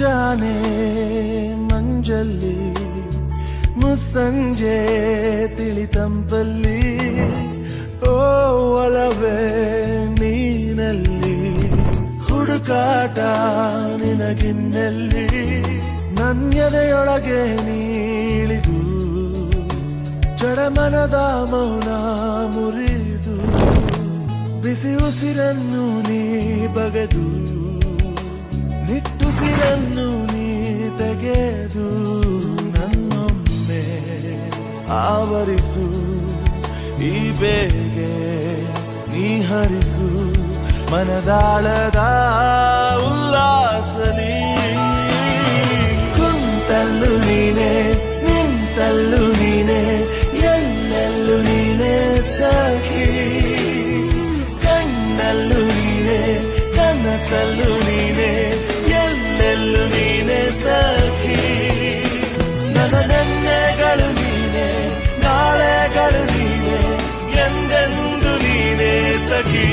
ಮುಂಜಾನೆ ಮಂಜಲ್ಲಿ ಮುಸ್ಸಂಜೆ ತಿಳಿತಂಪಲ್ಲಿ ಓ ಒಲವೇ ನೀನಲ್ಲಿ ಹುಡುಕಾಟ ನಿನಗಿನ್ನಲ್ಲಿ ನನ್ಯದೆಯೊಳಗೆ ನೀಳಿದು ಜಡಮನದ ಮೌನ ಮುರಿದು ಬಿಸಿ ಉಸಿರನ್ನು ನೀ ಬಗೆದು ನಿಟ್ಟುಸಿರನ್ನು ನೀ ತೆಗೆದು ನನ್ನೊಮ್ಮೆ ಆವರಿಸು ಈ ಬೇಗೆ ನೀ ಹರಿಸು ಮನದಾಳದ ಉಲ್ಲಾಸಲಿ ಕುಂತಲ್ಲು ನೀನೆ ನಿಂತಲ್ಲು ನೀನೆ ಎಲ್ಲೆಲ್ಲೂ ನೀನೆ ಸಖಿ ಕಣ್ಣಲ್ಲೂ ನೀನೆ ಕನಸಲ್ಲೂ ನೀನೆ ಎಲ್ಲೆಲ್ಲೂ ನೀನೆ ಸಖಿ ನನ್ನ ನೆನ್ನೆಗಳು ನೀನೆ ನಾಳೆಗಳು ನೀನೆ ಎಂದೆಂದು ನೀನೆ ಸಖಿ